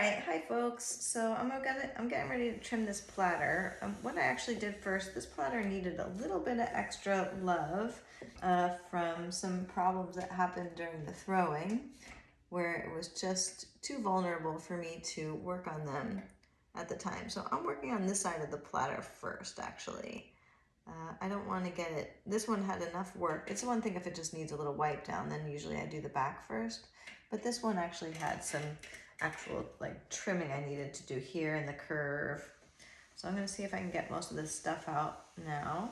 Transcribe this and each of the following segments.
right, hi folks. So I'm getting ready to trim this platter. What I actually did first, this platter needed a little bit of extra love from some problems that happened during the throwing, where it was just too vulnerable for me to work on them at the time. So I'm working on this side of the platter first, actually. I don't want to get it, this one had enough work. It's one thing if it just needs a little wipe down, then usually I do the back first. But this one actually had some actual like trimming I needed to do here in the curve. So I'm going to see if I can get most of this stuff out now.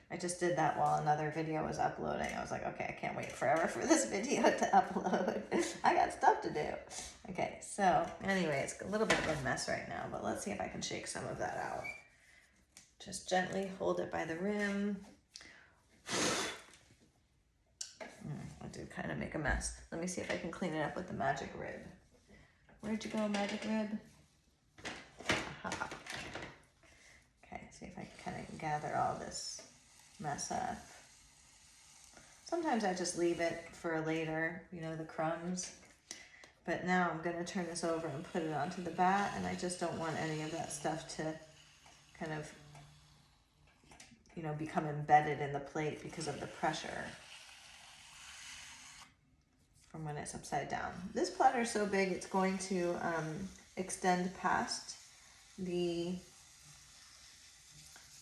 I just did that while another video was uploading. I was like, okay, I can't wait forever for this video to upload. I got stuff to do. Okay, so anyway, it's a little bit of a mess right now, but let's see if I can shake some of that out. Just gently hold it by the rim. I did kind of make a mess. Let me see if I can clean it up with the magic rib. Where'd you go, magic rib? Aha. Okay, see if I can kind of gather all this mess up. Sometimes I just leave it for later, you know, the crumbs. But now I'm gonna turn this over and put it onto the bat, and I just don't want any of that stuff to kind of, you know, become embedded in the plate because of the pressure from when it's upside down. This platter is so big it's going to extend past the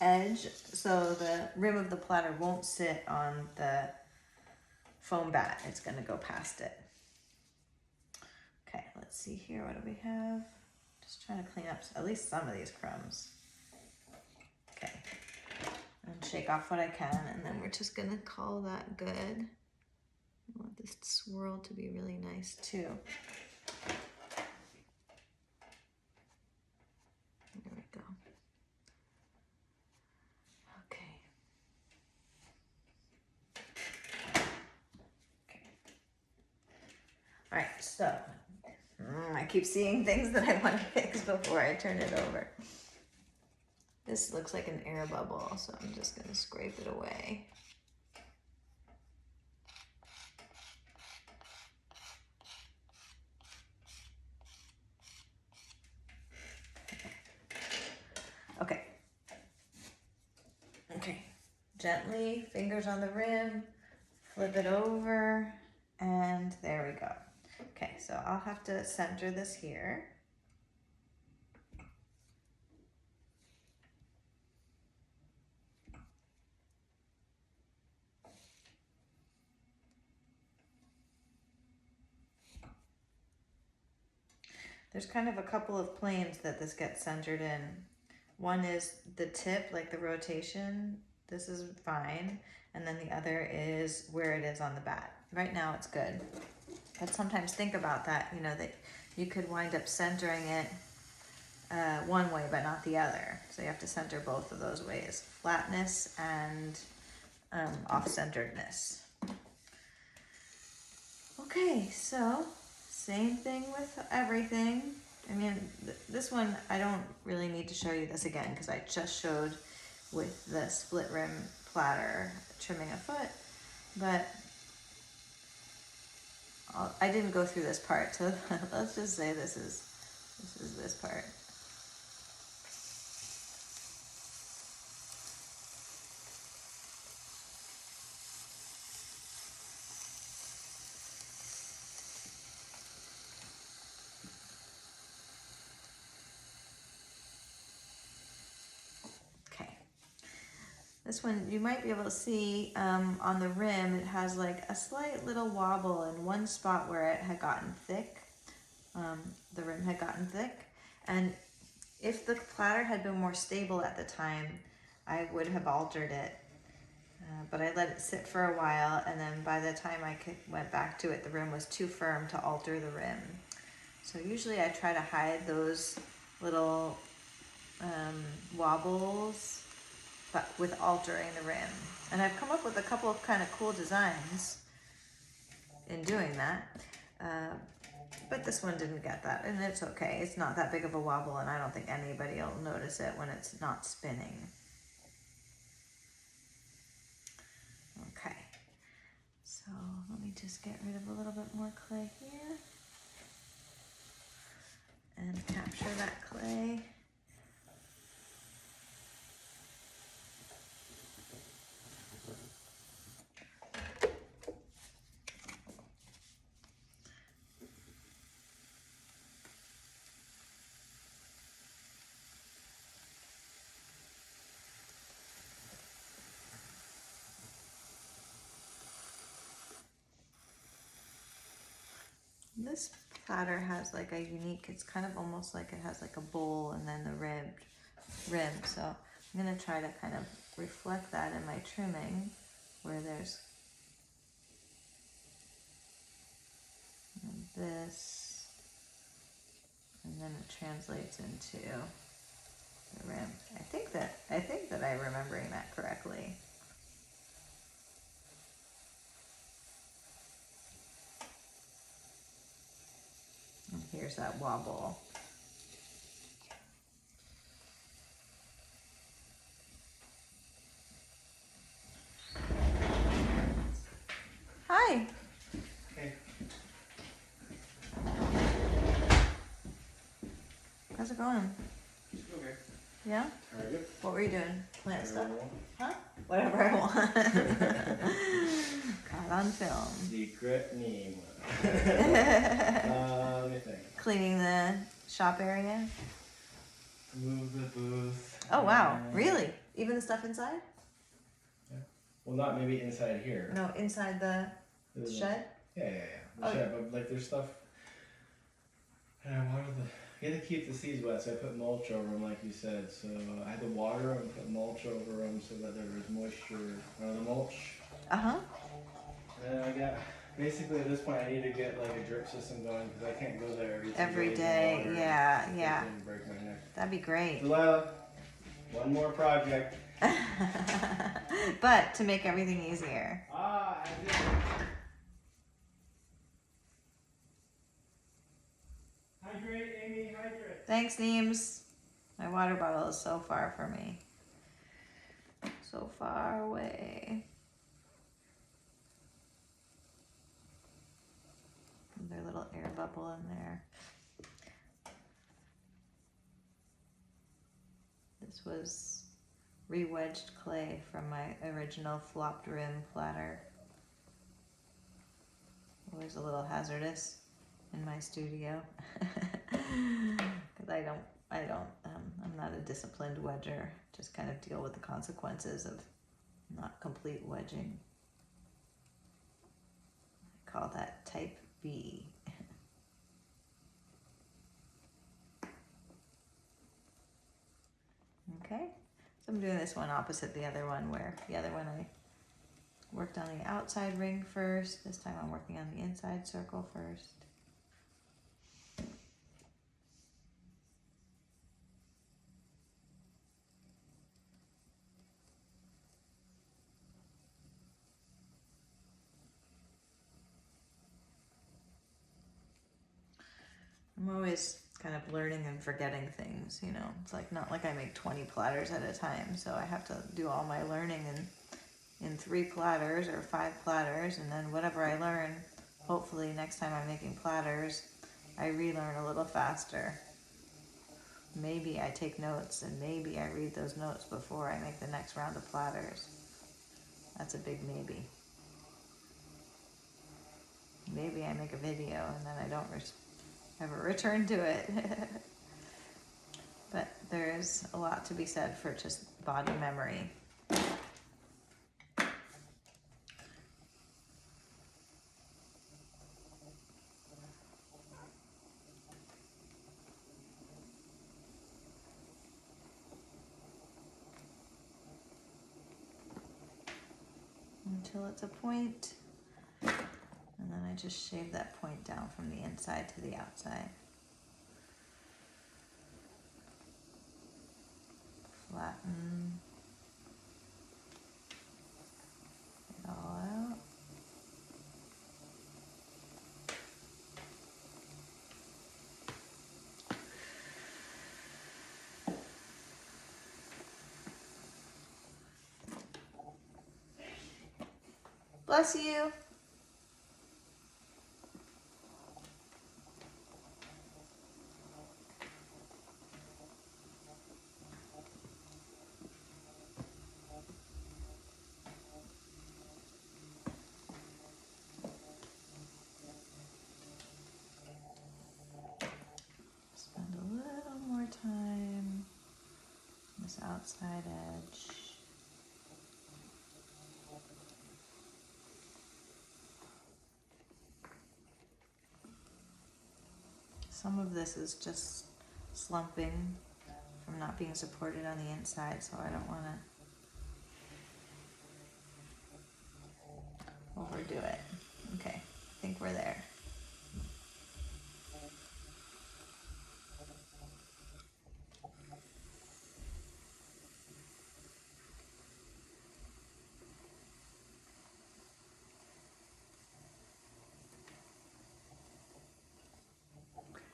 edge, so the rim of the platter won't sit on the foam bat. It's going to go past it. Okay, let's see here. What do we have? Just trying to clean up at least some of these crumbs. Okay, and shake off what I can, and then we're just going to call that good. I want this swirl to be really nice too. There we go. Okay. All right, so I keep seeing things that I want to fix before I turn it over. This looks like an air bubble, so I'm just going to scrape it away. Okay, gently, fingers on the rim, flip it over, and there we go. Okay, so I'll have to center this here. There's kind of a couple of planes that this gets centered in. One is the tip, like the rotation. This is fine. And then the other is where it is on the bat. Right now it's good. But sometimes think about that, you know, that you could wind up centering it one way but not the other. So you have to center both of those ways. Flatness and off-centeredness. Okay, so same thing with everything. I mean, this one, I don't really need to show you this again because I just showed with the split rim platter trimming a foot, but I didn't go through this part, so let's just say this is this part. This one, you might be able to see on the rim, it has like a slight little wobble in one spot where it had gotten thick. The rim had gotten thick. And if the platter had been more stable at the time, I would have altered it. But I let it sit for a while, and then by the time I went back to it, the rim was too firm to alter the rim. So usually I try to hide those little wobbles, but with altering the rim. And I've come up with a couple of kind of cool designs in doing that. But this one didn't get that, and it's okay. It's not that big of a wobble, and I don't think anybody will notice it when it's not spinning. Okay, so let me just get rid of a little bit more clay here. clay. This platter has like a unique, it's kind of almost like it has like a bowl and then the ribbed rim. So I'm going to try to kind of reflect that in my trimming where there's this, and then it translates into the rim. I think that I'm remembering that correctly. And here's that wobble. Hi. Hey. How's it going? Okay. Yeah? Very good. What were you doing? Plant stuff? Huh? Whatever I want. Caught on film. Secret name. Let me think. Cleaning the shop area? Move the booth. Oh wow, really? Even the stuff inside? Yeah. Well, not maybe inside here. No, inside the shed? Yeah. The shed, but like there's stuff. I water you had to keep the seeds wet, so I put mulch over them, like you said. So I had to water them, put mulch over them, so that there was moisture on the mulch. And then I got basically at this point I need to get like a drip system going because I can't go there every day. Yeah. And break my neck. That'd be great. Delilah, one more project. But to make everything easier. I did. Hydrate, Amy, hydrate. Thanks, Neems. My water bottle is so far from me. So far away. There's a little air bubble in there. This was re-wedged clay from my original flopped rim platter. Always a little hazardous in my studio because I'm not a disciplined wedger. Just kind of deal with the consequences of not complete wedging. I call that type B. Okay, so I'm doing this one opposite the other one, where the other one I worked on the outside ring first. This time I'm working on the inside circle first. I'm always kind of learning and forgetting things, you know. It's like not like I make 20 platters at a time, so I have to do all my learning in 3 platters or 5 platters, and then whatever I learn, hopefully next time I'm making platters, I relearn a little faster. Maybe I take notes and maybe I read those notes before I make the next round of platters. That's a big maybe. Maybe I make a video and then I don't ever return to it. But there's a lot to be said for just body memory. Until it's a point, and then I just shave that point down from the inside to the outside. Flatten it all out. Bless you. outside edge. Some of this is just slumping from not being supported on the inside, so I don't want to overdo it. Okay, I think we're there.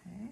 Okay.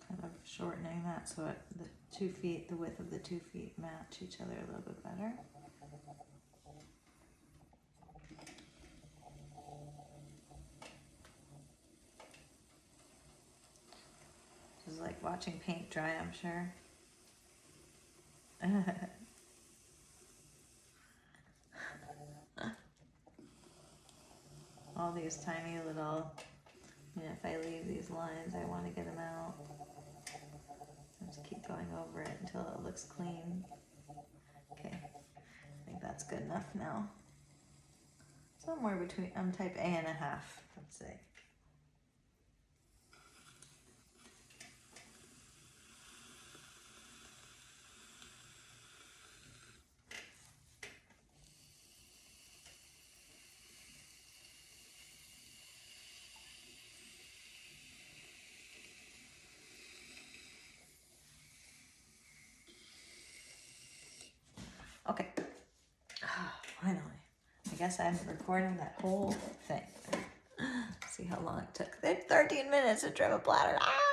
Kind of shortening that so the 2 feet, the width of the 2 feet match each other a little bit better. This is like watching paint dry, I'm sure. All these tiny little, if I leave these lines, I want to get them out. Just keep going over it until it looks clean. Okay, I think that's good enough now. Somewhere between, I'm type A&1, let's say. Okay, finally. I guess I'm recording that whole thing. See how long it took. 13 minutes to trim a platter. Ah!